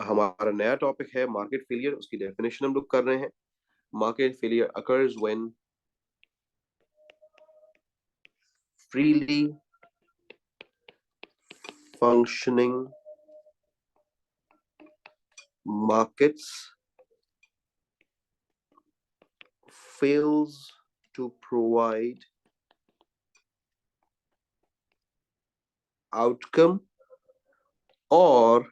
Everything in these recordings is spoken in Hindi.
हमारा नया टॉपिक है मार्केट फेलियर। उसकी डेफिनेशन हम लोग कर रहे हैं। Market failure occurs when freely functioning markets fails to provide outcome or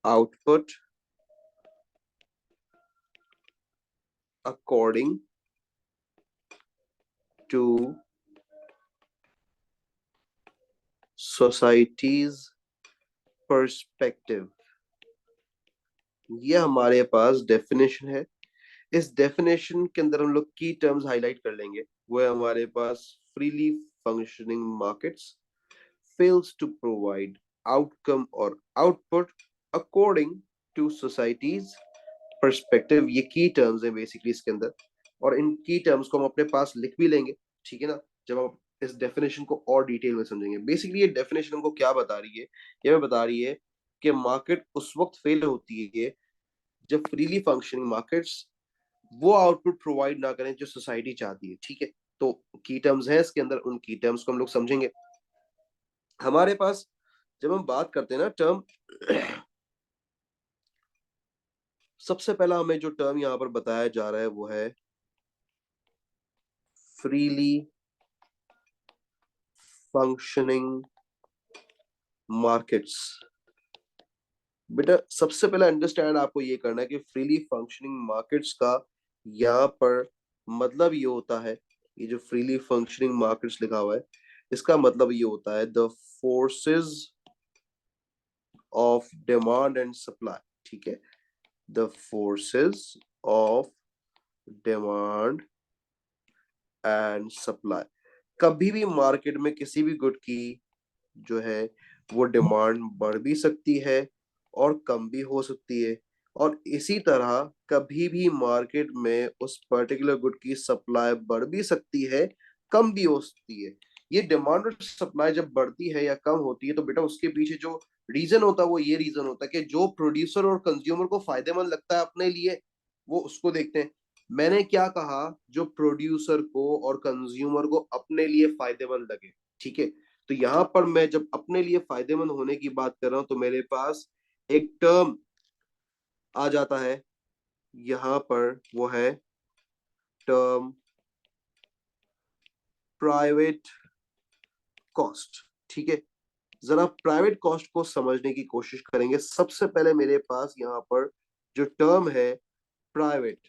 output according to society's perspective। ये हमारे पास डेफिनेशन है। इस डेफिनेशन के अंदर हम लोग की टर्म्स हाईलाइट कर लेंगे। वो है हमारे पास freely functioning markets fails to provide outcome or output according to society's perspective। ये की टर्म्स है बेसिकली इसके अंदर, और इन की टर्म्स को हम अपने पास लिख भी लेंगे, ठीक है ना, जब हम इस डेफिनेशन को और डिटेल में समझेंगे। बेसिकली ये डेफिनेशन हमको क्या बता रही है? ये हमें बता रही है कि मार्केट उस वक्त फेल होती है जब फ्रीली फंक्शनिंग मार्केट्स वो आउटपुट प्रोवाइड ना करें जो सोसाइटी चाहती है। ठीक है, तो की टर्म्स है इसके अंदर, उन की टर्म्स को हम लोग समझेंगे। हमारे पास जब हम बात करते हैं ना टर्म, सबसे पहला हमें जो टर्म यहां पर बताया जा रहा है वो है फ्रीली फंक्शनिंग मार्केट्स। बेटा सबसे पहले अंडरस्टैंड आपको ये करना है कि फ्रीली फंक्शनिंग मार्केट्स का यहाँ पर मतलब ये होता है, ये जो फ्रीली फंक्शनिंग मार्केट्स लिखा हुआ है इसका मतलब ये होता है the forces of demand and supply. ठीक है, the forces of demand and supply. कभी भी मार्केट में किसी भी गुड की जो है वो डिमांड बढ़ भी सकती है और कम भी हो सकती है, और इसी तरह कभी भी मार्केट में उस पर्टिकुलर गुड की सप्लाई बढ़ भी सकती है, कम भी हो सकती है। ये डिमांड और सप्लाई जब बढ़ती है या कम होती है तो बेटा उसके पीछे जो रीजन होता है वो ये रीजन होता है कि जो प्रोड्यूसर और कंज्यूमर को फायदेमंद लगता है अपने लिए वो उसको देखते हैं। मैंने क्या कहा? जो प्रोड्यूसर को और कंज्यूमर को अपने लिए फायदेमंद लगे। ठीक है, तो यहां पर मैं जब अपने लिए फायदेमंद होने की बात कर रहा हूं तो मेरे पास एक टर्म आ जाता है यहां पर, वो है टर्म प्राइवेट कॉस्ट। ठीक है, जरा प्राइवेट कॉस्ट को समझने की कोशिश करेंगे। सबसे पहले मेरे पास यहाँ पर जो टर्म है प्राइवेट,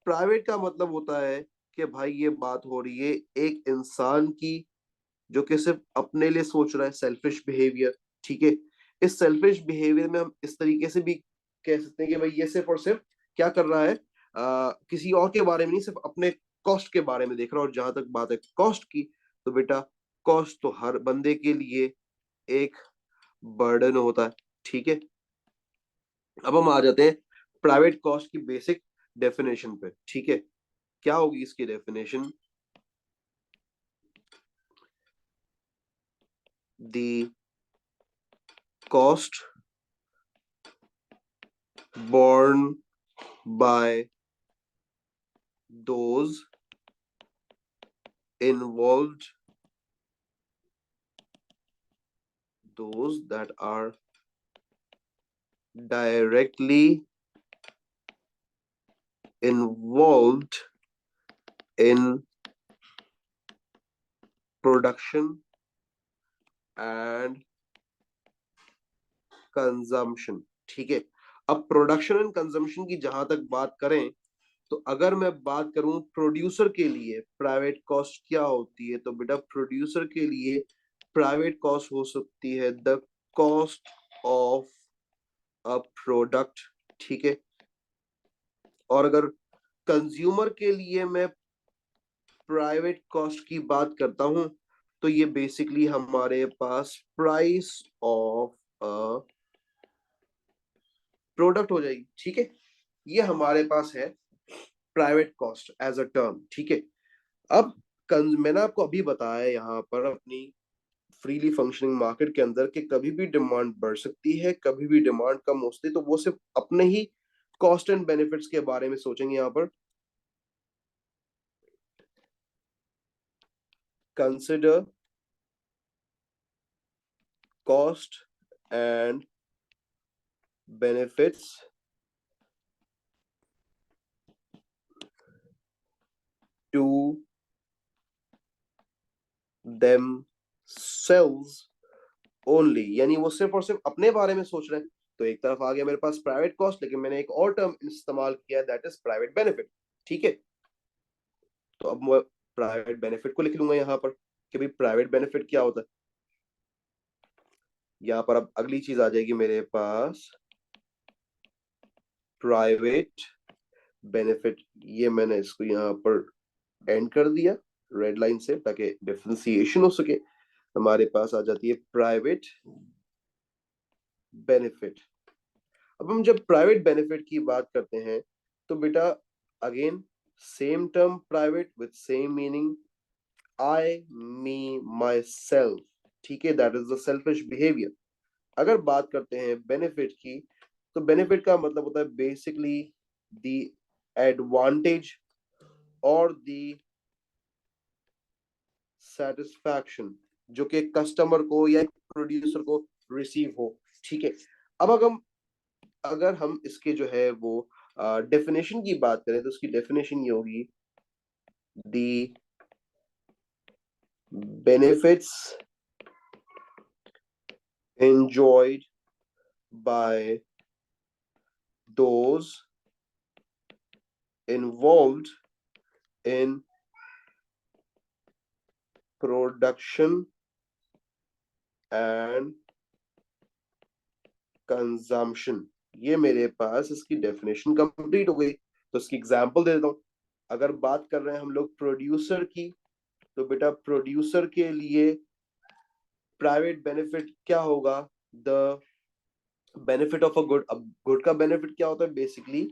प्राइवेट का मतलब होता है कि भाई ये बात हो रही है एक इंसान की जो कि सिर्फ अपने लिए सोच रहा है, सेल्फिश बिहेवियर। ठीक है, इस सेल्फिश बिहेवियर में हम इस तरीके से भी कह सकते हैं कि भाई ये सिर्फ और सिर्फ क्या कर रहा है, किसी और के बारे में नहीं, सिर्फ अपने कॉस्ट के बारे में देख रहा है। और जहां तक बात है कॉस्ट की, तो बेटा कॉस्ट तो हर बंदे के लिए एक बर्डन होता है। ठीक है, अब हम आ जाते हैं प्राइवेट कॉस्ट की बेसिक डेफिनेशन पे। ठीक है, क्या होगी इसकी definition? The cost borne by those involved, those that are directly involved in production and consumption। ठीक है, अब प्रोडक्शन एंड कंजम्पशन की जहां तक बात करें तो अगर मैं बात करूं प्रोड्यूसर के लिए प्राइवेट कॉस्ट क्या होती है, तो बेटा प्रोड्यूसर के लिए प्राइवेट कॉस्ट हो सकती है the cost of a product. ठीक है, और अगर कंज्यूमर के लिए मैं प्राइवेट कॉस्ट की बात करता हूं तो ये बेसिकली हमारे पास प्राइस ऑफ अ प्रोडक्ट हो जाएगी। ठीक है, ये हमारे पास है private cost as a term. ठीक है, अब मैंने आपको अभी बताया यहाँ पर अपनी फ्रीली फंक्शनिंग मार्केट के अंदर कि कभी भी डिमांड बढ़ सकती है, कभी भी डिमांड कम हो सकती है, तो वो सिर्फ अपने ही कॉस्ट एंड बेनिफिट्स के बारे में सोचेंगे। यहां पर consider cost and benefits to themselves only, यानी वो सिर्फ और सिर्फ अपने बारे में सोच रहे हैं। तो एक तरफ आ गया मेरे पास प्राइवेट कॉस्ट, लेकिन मैंने एक और टर्म इस्तेमाल किया, दैट इज प्राइवेट बेनिफिट। ठीक है, तो अब मैं प्राइवेट बेनिफिट को लिख लूंगा यहां पर कि भाई प्राइवेट बेनिफिट क्या होता है। यहां पर अब अगली चीज आ जाएगी मेरे पास, प्राइवेट बेनिफिट। ये मैंने इसको यहां पर एंड कर दिया रेड लाइन से, ताकि डिफरेंशिएशन हो सके। हमारे पास आ जाती है प्राइवेट बेनिफिट। अब हम जब प्राइवेट बेनिफिट की बात करते हैं तो बेटा again same term private with same meaning, I, me, my self. ठीक है, that is the selfish behaviour. अगर बात करते हैं बेनिफिट की, तो बेनिफिट का मतलब होता है बेसिकली द एडवांटेज और द सेटिस्फैक्शन जो कि कस्टमर को या प्रोड्यूसर को रिसीव हो। ठीक है, अब अगर हम इसके जो है वो डेफिनेशन की बात करें तो उसकी डेफिनेशन ये होगी, the benefits enjoyed by those involved in production and consumption। ये मेरे पास इसकी डेफिनेशन कंप्लीट हो गई। तो इसकी एग्जांपल दे देता हूं। अगर बात कर रहे हैं हम लोग प्रोड्यूसर की, तो बेटा प्रोड्यूसर के लिए प्राइवेट बेनिफिट क्या होगा, the benefit of a good. अब गुड का बेनिफिट क्या होता है, basically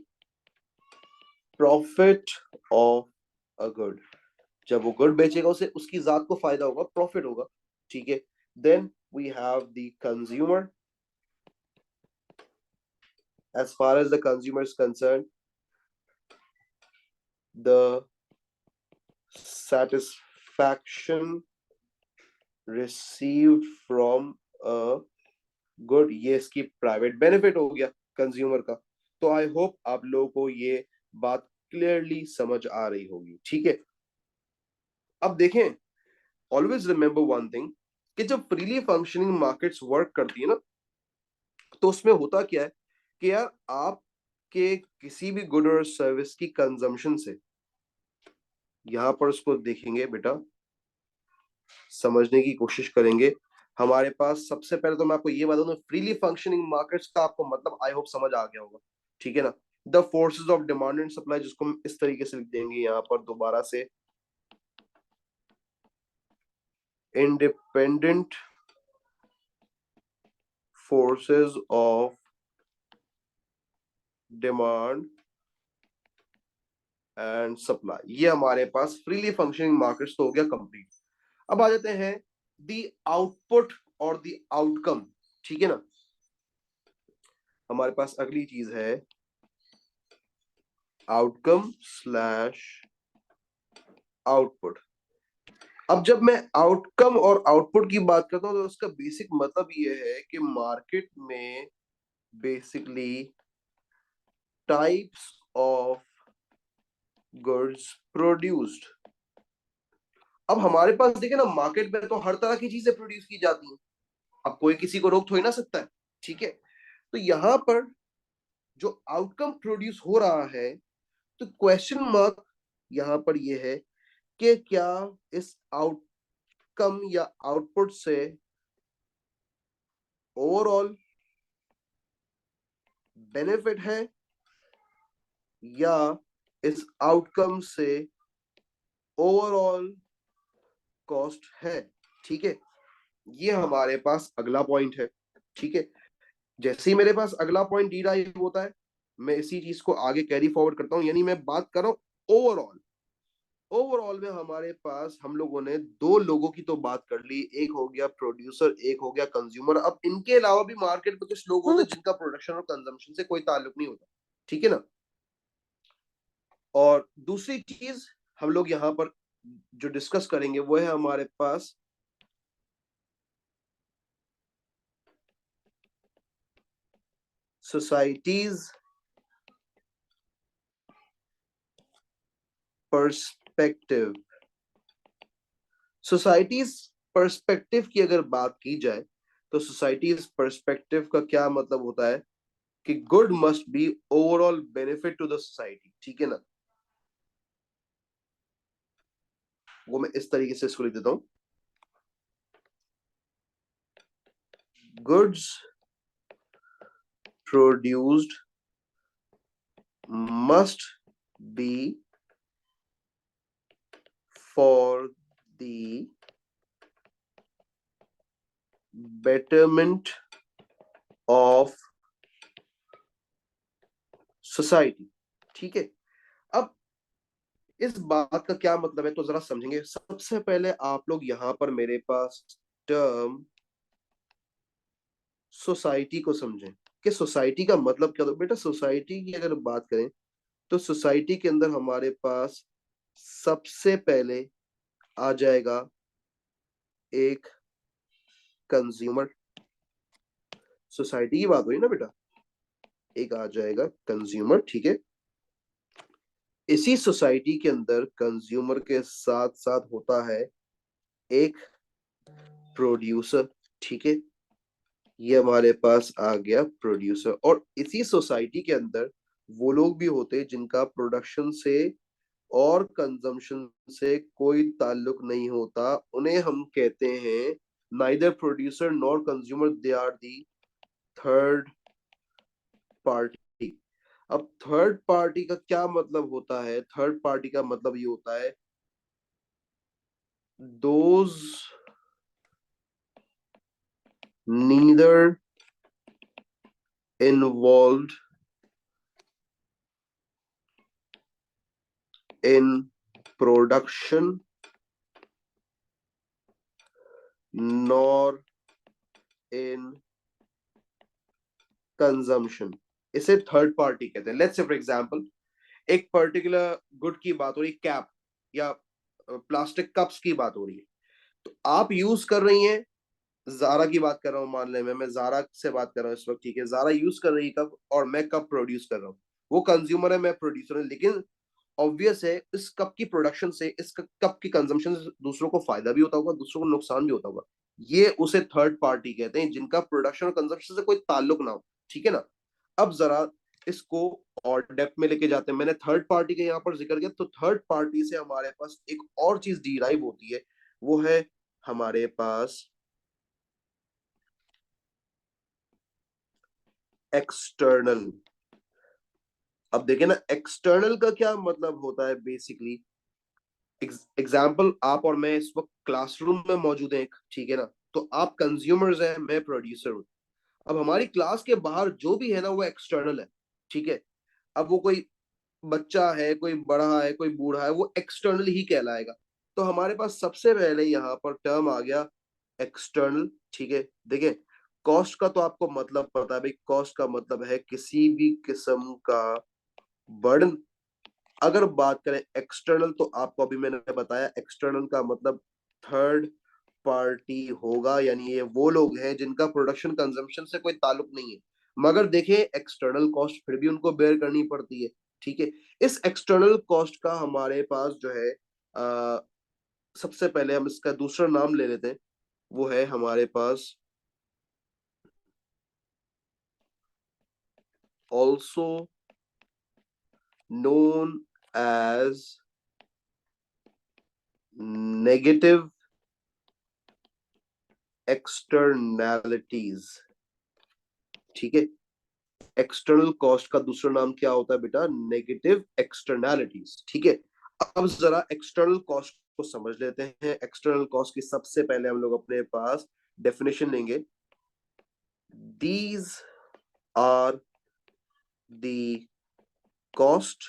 profit of a good. जब वो गुड बेचेगा उसे उसकी जात को फायदा होगा, प्रॉफिट होगा। ठीक है, then we have the consumer. As far as the consumer is concern, द satisfaction received from a good, ये इसकी प्राइवेट बेनिफिट हो गया कंज्यूमर का। तो आई होप आप लोगों को ये बात क्लियरली समझ आ रही होगी। ठीक है, अब देखें, ऑलवेज रिमेंबर वन थिंग कि जब फ्रीली फंक्शनिंग मार्केट्स वर्क करती है ना, तो उसमें होता क्या है कि यार आपके किसी भी गुड और सर्विस की कंजम्पशन से, यहां पर उसको देखेंगे बेटा, समझने की कोशिश करेंगे। हमारे पास सबसे पहले तो मैं आपको ये बता दूं, फ्रीली फंक्शनिंग मार्केट्स का आपको मतलब आई होप समझ आ गया होगा। ठीक है ना, the forces of demand and supply, जिसको हम इस तरीके से लिख देंगे यहां पर दोबारा से, independent forces of demand and supply. ये हमारे पास फ्रीली फंक्शनिंग मार्केट्स तो हो गया कंप्लीट। अब आ जाते हैं दी आउटपुट और दी आउटकम। ठीक है ना, हमारे पास अगली चीज है आउटकम स्लैश आउटपुट। अब जब मैं आउटकम और आउटपुट की बात करता हूं तो उसका बेसिक मतलब ये है कि मार्केट में basically types of goods produced. अब हमारे पास देखिए ना, मार्केट में तो हर तरह की चीजें प्रोड्यूस की जाती हैं, अब कोई किसी को रोक थोड़ी ना सकता है। ठीक है, तो यहां पर जो आउटकम प्रोड्यूस हो रहा है, तो क्वेश्चन मार्क यहां पर ये है कि क्या इस आउटकम या आउटपुट से ओवरऑल बेनिफिट है या इस आउटकम से ओवरऑल कॉस्ट है। ठीक है, ये हमारे पास अगला पॉइंट है। ठीक है, जैसे ही मेरे पास अगला पॉइंट डिराइव होता है, मैं इसी चीज को आगे कैरी फॉरवर्ड करता हूं, यानी मैं बात कर रहा हूं ओवरऑल। ओवरऑल में हमारे पास हम लोगों ने दो लोगों की तो बात कर ली, एक हो गया प्रोड्यूसर, एक हो गया कंज्यूमर। अब इनके अलावा भी मार्केट में कुछ लोग होते हैं जिनका प्रोडक्शन और कंजम्पशन से कोई ताल्लुक नहीं होता, ठीक है ना। और दूसरी चीज हम लोग यहाँ पर जो डिस्कस करेंगे वो है हमारे पास सोसाइटीज पर्सपेक्टिव। सोसाइटीज पर्सपेक्टिव की अगर बात की जाए तो सोसाइटीज पर्सपेक्टिव का क्या मतलब होता है कि good must be overall benefit to the society, ठीक है ना। वो मैं इस तरीके से इसको लिख देता हूं, goods produced must be for the betterment of society, ठीक है। अब इस बात का क्या मतलब है तो जरा समझेंगे। सबसे पहले आप लोग यहां पर मेरे पास टर्म सोसाइटी को समझें कि सोसाइटी का मतलब क्या। तो बेटा सोसाइटी की अगर बात करें तो सोसाइटी के अंदर हमारे पास सबसे पहले आ जाएगा एक कंज्यूमर। सोसाइटी की बात हुई ना बेटा, एक आ जाएगा कंज्यूमर, ठीक है। इसी सोसाइटी के अंदर कंज्यूमर के साथ साथ होता है एक प्रोड्यूसर, ठीक है। ये हमारे पास आ गया प्रोड्यूसर। और इसी सोसाइटी के अंदर वो लोग भी होते हैं जिनका प्रोडक्शन से और कंजम्पशन से कोई ताल्लुक नहीं होता, उन्हें हम कहते हैं neither producer nor consumer, they are the third party. अब थर्ड पार्टी का क्या मतलब होता है? थर्ड पार्टी का मतलब ये होता है those neither involved in production nor in consumption, इसे थर्ड पार्टी कहते हैं। लेट्स से फॉर एग्जांपल एक पर्टिकुलर गुड की बात हो रही, कैप या प्लास्टिक कप्स की बात हो रही है, तो आप यूज कर रही हैं, जारा की बात कर रहा हूं, मान ले मैं जारा से बात कर रहा हूं इस वक्त, ठीक है। जारा यूज कर रही है कप और मैं कप प्रोड्यूस कर रहा हूँ। वो कंज्यूमर है, मैं प्रोड्यूसर हूँ, लेकिन ऑब्वियस है इस कप की प्रोडक्शन से, इस कप की कंजम्पशन से दूसरों को फायदा भी होता होगा, दूसरों को नुकसान भी होता होगा। ये उसे थर्ड पार्टी कहते हैं जिनका प्रोडक्शन और कंजम्पशन से कोई ताल्लुक ना हो, ठीक है ना। अब जरा इसको और डेप्थ में लेके जाते हैं। मैंने थर्ड पार्टी का यहाँ पर जिक्र किया, तो थर्ड पार्टी से हमारे पास एक और चीज डिराइव होती है, वो है हमारे पास एक्सटर्नल। अब देखें ना, एक्सटर्नल का क्या मतलब होता है बेसिकली। एग्जाम्पल, आप और मैं इस वक्त क्लासरूम में मौजूद हैं, ठीक है ना। तो आप कंज्यूमर्स हैं, मैं प्रोड्यूसर हूं। अब हमारी क्लास के बाहर जो भी है ना वो एक्सटर्नल है, ठीक है। अब वो कोई बच्चा है, कोई बड़ा है, कोई बूढ़ा है, वो एक्सटर्नल ही कहलाएगा। तो हमारे पास सबसे पहले यहाँ पर टर्म आ गया एक्सटर्नल, ठीक है। देखिए कॉस्ट का तो आपको मतलब पता है भाई, कॉस्ट का मतलब है किसी भी किस्म का बर्डन। अगर बात करें एक्सटर्नल, तो आपको अभी मैंने बताया एक्सटर्नल का मतलब थर्ड पार्टी होगा, यानी ये वो लोग हैं जिनका प्रोडक्शन कंजम्पशन से कोई ताल्लुक नहीं है, मगर देखें एक्सटर्नल कॉस्ट फिर भी उनको बेयर करनी पड़ती है, ठीक है। इस एक्सटर्नल कॉस्ट का हमारे पास जो है सबसे पहले हम इसका दूसरा नाम ले लेते हैं, वो है हमारे पास also known as negative externalities, ठीक है। एक्सटर्नल कॉस्ट का दूसरा नाम क्या होता है बेटा? नेगेटिव एक्सटर्नैलिटीज, ठीक है। अब जरा एक्सटर्नल कॉस्ट को समझ लेते हैं। एक्सटर्नल कॉस्ट की सबसे पहले हम लोग अपने पास डेफिनेशन लेंगे। These are the cost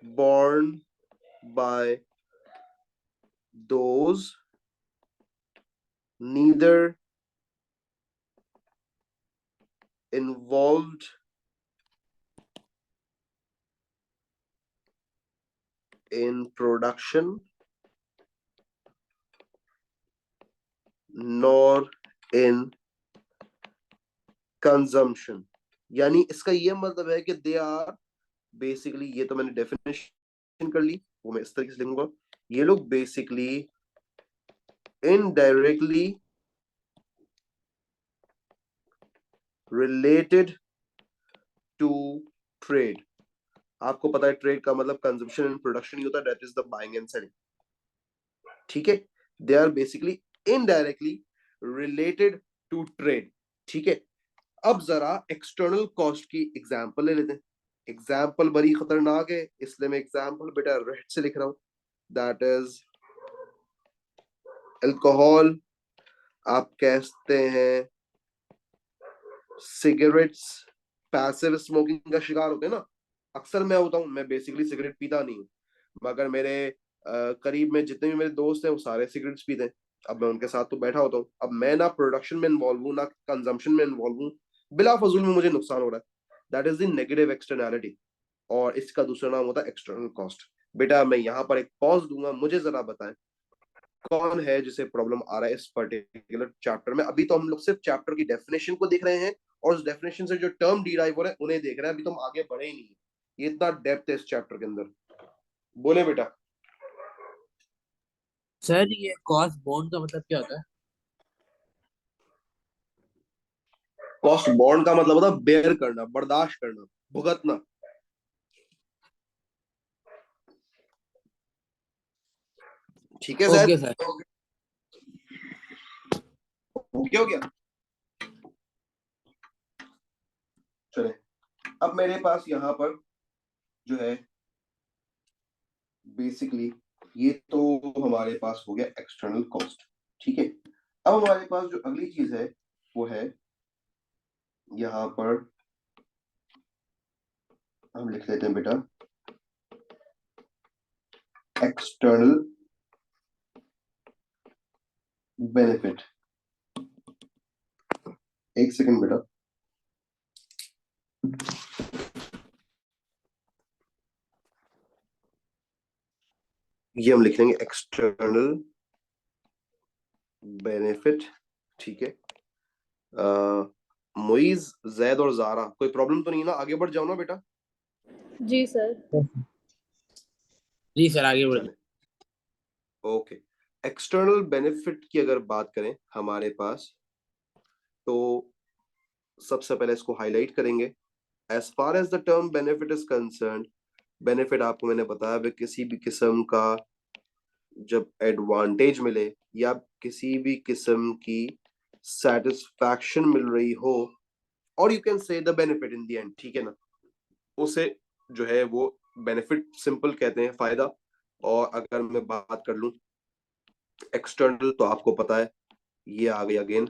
borne by those neither involved in production nor in consumption। यानी इसका ये मतलब है कि दे आर बेसिकली, ये तो मैंने डेफिनेशन कर ली, वो मैं इस तरीके से लिखूंगा, ये लोग basically indirectly related to trade. आपको पता है ट्रेड का मतलब कंजम्पशन एंड प्रोडक्शन ही होता है, that is the buying and selling. ठीक है, they are basically indirectly related to trade. ठीक है, अब जरा एक्सटर्नल कॉस्ट की एग्जांपल ले लेते हैं। एग्जांपल बड़ी खतरनाक है, इसलिए मैं एग्जांपल बेटा रेड से लिख रहा हूं, दैट इज अल्कोहल, आप कहते हैं सिगरेट्स। पैसिव स्मोकिंग का शिकार होते हैं ना, अक्सर मैं होता हूं, मैं बेसिकली सिगरेट पीता नहीं हूं, मगर मेरे करीब में जितने भी मेरे दोस्त हैं वो सारे सिगरेट्स पीते हैं। अब मैं उनके साथ तो बैठा होता हूँ, अब मैं ना प्रोडक्शन में इन्वॉल्व हूँ ना कंजम्पशन में इन्वॉल्व हूँ, बिला फजूल में मुझे नुकसान हो रहा है, that is the negative externality, और इसका दूसरा नाम होता है एक्सटर्नल कॉस्ट। बेटा मैं यहाँ पर एक पॉज दूंगा, मुझे जरा बताएं कौन है जिसे प्रॉब्लम आ रहा है इस पर्टिकुलर चैप्टर में। अभी तो हम लोग सिर्फ चैप्टर की डेफिनेशन को देख रहे हैं, और उस डेफिनेशन से जो टर्म डिराइव हो रहा है उन्हें देख रहे हैं, अभी तो हम आगे बढ़े ही नहीं है, ये इतना डेप्थ है इस चैप्टर के अंदर। बोले बेटा। सर ये कॉस्ट बॉन्ड का मतलब क्या होता है? कॉस्ट बॉन्ड का मतलब होता है बेयर करना, बर्दाश्त करना, भुगतना। ठीक है ओके जैद, सर। ओके हो गया। चले, अब मेरे पास यहाँ पर जो है बेसिकली ये तो हमारे पास हो गया एक्सटर्नल कॉस्ट। ठीक है, अब हमारे पास जो अगली चीज है वो है यहाँ पर, हम लिख लेते हैं बेटा एक्सटर्नल बेनिफिट। एक सेकंड बेटा, ये हम लिख लेंगे एक्सटर्नल बेनिफिट। ठीक है, मुइज, जैद और जारा, कोई प्रॉब्लम तो नहीं ना, आगे बढ़ जाओ ना बेटा। जी सर। जी सर, आगे बढ़िए। चले, ओके। एक्सटर्नल बेनिफिट की अगर बात करें हमारे पास, तो सबसे पहले इसको हाईलाइट करेंगे। As far as the term benefit is concern, benefit आपको मैंने बताया भी किसी भी किस्म का जब एडवांटेज मिले या किसी भी किस्म की सेटिस्फैक्शन मिल रही हो, और you can say the benefit in the end, ठीक है ना, उसे जो है वो बेनिफिट सिंपल कहते हैं, फायदा। और अगर मैं बात कर लूं एक्सटर्नल, तो आपको पता है ये आ गई अगेन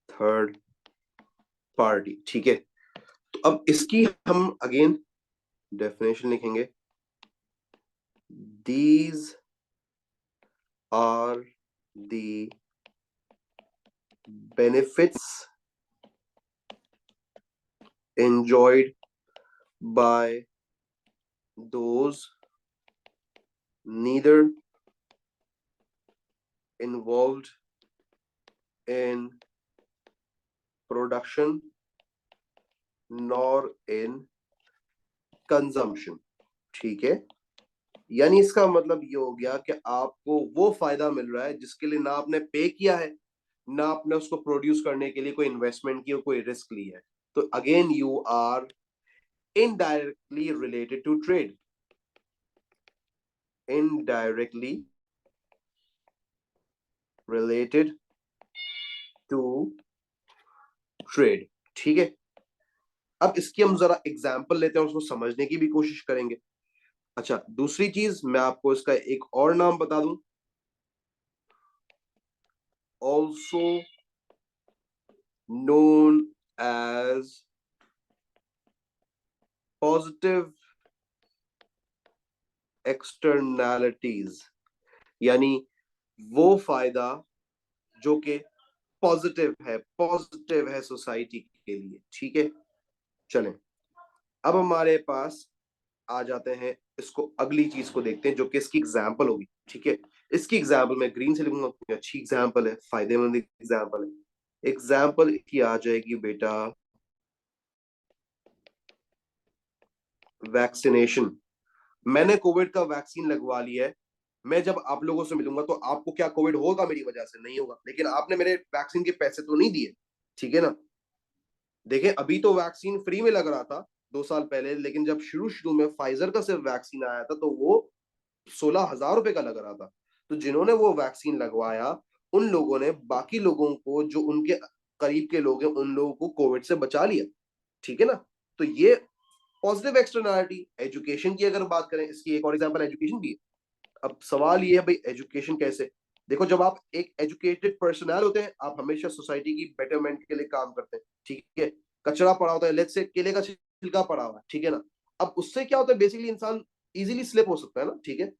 थर्ड पार्टी। ठीक है, तो अब इसकी हम अगेन डेफिनेशन लिखेंगे, these are the benefits enjoyed by those neither involved in production nor in consumption। ठीक है, यानी इसका मतलब ये हो गया कि आपको वो फायदा मिल रहा है जिसके लिए ना आपने पे किया है, ना आपने उसको प्रोड्यूस करने के लिए कोई इन्वेस्टमेंट की, कोई रिस्क ली है। तो again you are indirectly related to trade, indirectly related to trade. ठीक है, अब इसकी हम जरा एग्जाम्पल लेते हैं, उसको समझने की भी कोशिश करेंगे। अच्छा, दूसरी चीज मैं आपको इसका एक और नाम बता दूं, also known as positive externalities, यानी वो फायदा जो कि पॉजिटिव है सोसाइटी के लिए। ठीक है, चलें अब हमारे पास आ जाते हैं, इसको अगली चीज को देखते हैं जो कि इसकी एग्जाम्पल होगी। ठीक है, इसकी एग्जाम्पल मैं ग्रीन से लिखूंगा क्योंकि अच्छी एग्जाम्पल है, फायदेमंद एग्जाम्पल है। एग्जाम्पल की आ जाएगी बेटा वैक्सीनेशन। मैंने कोविड का वैक्सीन लगवा लिया है, मैं जब आप लोगों से मिलूंगा तो आपको क्या कोविड होगा मेरी वजह से? नहीं होगा, लेकिन आपने मेरे वैक्सीन के पैसे तो नहीं दिए। ठीक है ना, देखें अभी तो वैक्सीन फ्री में लग रहा था 2 साल पहले, लेकिन जब शुरू शुरू में फाइजर का सिर्फ वैक्सीन आया था तो वो 16,000 रुपए का लग रहा था। तो जिन्होंने वो वैक्सीन लगवाया उन लोगों ने बाकी लोगों को, जो उनके करीब के लोग हैं, उन लोगों को कोविड से बचा लिया। ठीक है ना, तो ये पॉजिटिव एक्सटर्नैलिटी। एजुकेशन की अगर बात करें, इसकी एक और एग्जांपल एजुकेशन भी है। अब सवाल ये है भाई एजुकेशन कैसे? देखो, जब आप एक एजुकेटेड पर्सनल होते हैं आप हमेशा सोसाइटी की बेटरमेंट के लिए काम करते हैं। ठीक है, कचरा पड़ा होता है, लेट्स से केले का छिलका पड़ा हुआ है, ठीक है ना, अब उससे क्या होता है, बेसिकली इंसान इजीली स्लिप हो सकता है ना। ठीक है,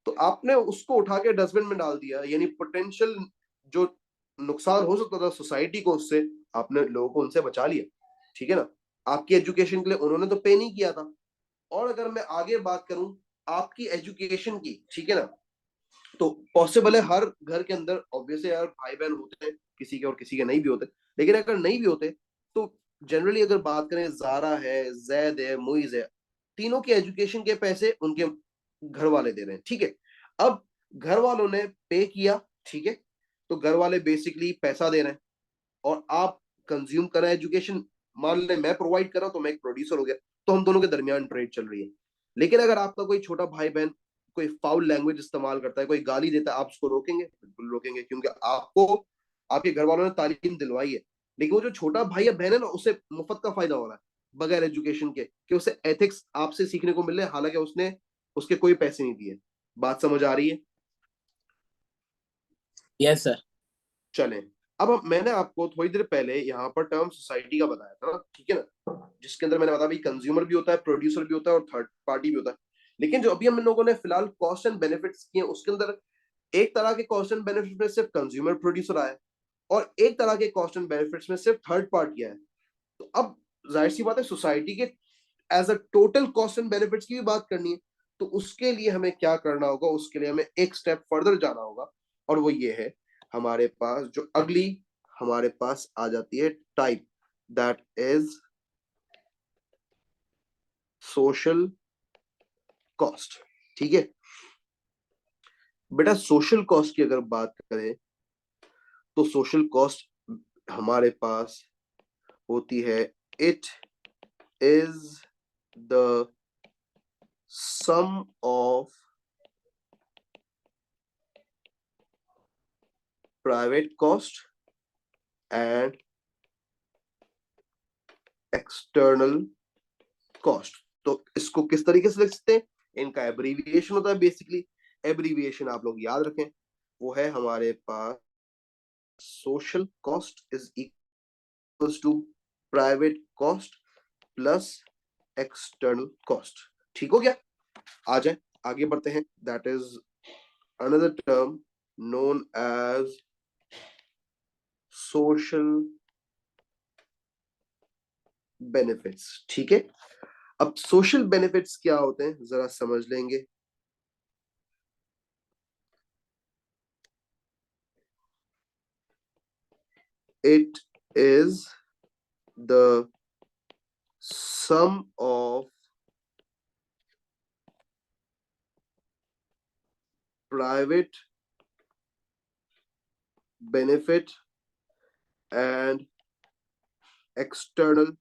तो आपने उसको उठा के डस्टबिन में डाल दिया, यानी पोटेंशियल जो नुकसान हो सकता था सोसाइटी को, उससे आपने लोगों को उनसे बचा लिया। ठीक है ना, आपकी एजुकेशन के लिए उन्होंने तो पे नहीं किया था। और अगर मैं आगे बात करूं आपकी एजुकेशन की, ठीक है ना, तो पॉसिबल है हर घर के अंदर ऑब्वियसली यार भाई बहन होते हैं, किसी के और किसी के नहीं भी होते, लेकिन अगर नहीं भी होते तो जनरली अगर बात करें, जारा है, जैद है, मुइज है, तीनों के एजुकेशन के पैसे उनके घर वाले दे रहे हैं। ठीक है, अब घर वालों ने पे किया, ठीक है, तो घर वाले बेसिकली पैसा दे रहे हैं और आप कंज्यूम कर रहे हैं एजुकेशन। मान लें मैं प्रोवाइड कर रहा हूं तो मैं एक प्रोड्यूसर हो गया, तो हम दोनों के दरमियान ट्रेड चल रही है। लेकिन अगर आपका कोई छोटा भाई बहन कोई फाउल लैंग्वेज इस्तेमाल करता है, कोई गाली देता है, आप उसको रोकेंगे? बिल्कुल रोकेंगे, क्योंकि आपको आपके घर वालों ने तालीम दिलवाई है। लेकिन वो जो छोटा भाई या बहन है ना, उसे मुफ्त का फायदा हो रहा है बगैर एजुकेशन के, कि उसे एथिक्स आपसे सीखने को मिल रहे हैं, हालांकि उसने उसके कोई पैसे नहीं दिए। बात समझ आ रही है? Yes sir. चलें, अब मैंने आपको थोड़ी देर पहले यहाँ पर टर्म सोसाइटी का बताया था ना, ठीक है ना, जिसके अंदर मैंने बताया भाई कंज्यूमर भी होता है, प्रोड्यूसर भी होता है और थर्ड पार्टी भी होता है। लेकिन जो अभी हम लोगों ने फिलहाल कॉस्ट एंड बेनिफिट्स किए उसके अंदर एक तरह के कॉस्ट एंड बेनिफिट में सिर्फ कंज्यूमर प्रोड्यूसर आया और एक तरह के कॉस्ट एंड बेनिफिट्स में सिर्फ थर्ड पार्टी आया। तो अब जाहिर सी बात है सोसाइटी के as a total cost and benefits की भी बात करनी है, तो उसके लिए हमें क्या करना होगा? उसके लिए हमें एक स्टेप फर्दर जाना होगा, और वो ये है, हमारे पास जो अगली हमारे पास आ जाती है type, that is social cost. ठीक है बेटा, सोशल कॉस्ट की अगर बात करें तो सोशल कॉस्ट हमारे पास होती है, it is the sum of private cost and external cost. तो इसको किस तरीके से लिख सकते हैं? इनका एब्रीविएशन होता है बेसिकली, एब्रीविएशन आप लोग याद रखें, वो है हमारे पास social cost is equals to private cost plus external cost. ठीक हो गया? आ जाए आगे बढ़ते हैं, that is another term known as social benefits. ठीक है, अब सोशल बेनिफिट्स क्या होते हैं जरा समझ लेंगे। It is the sum of private benefit and external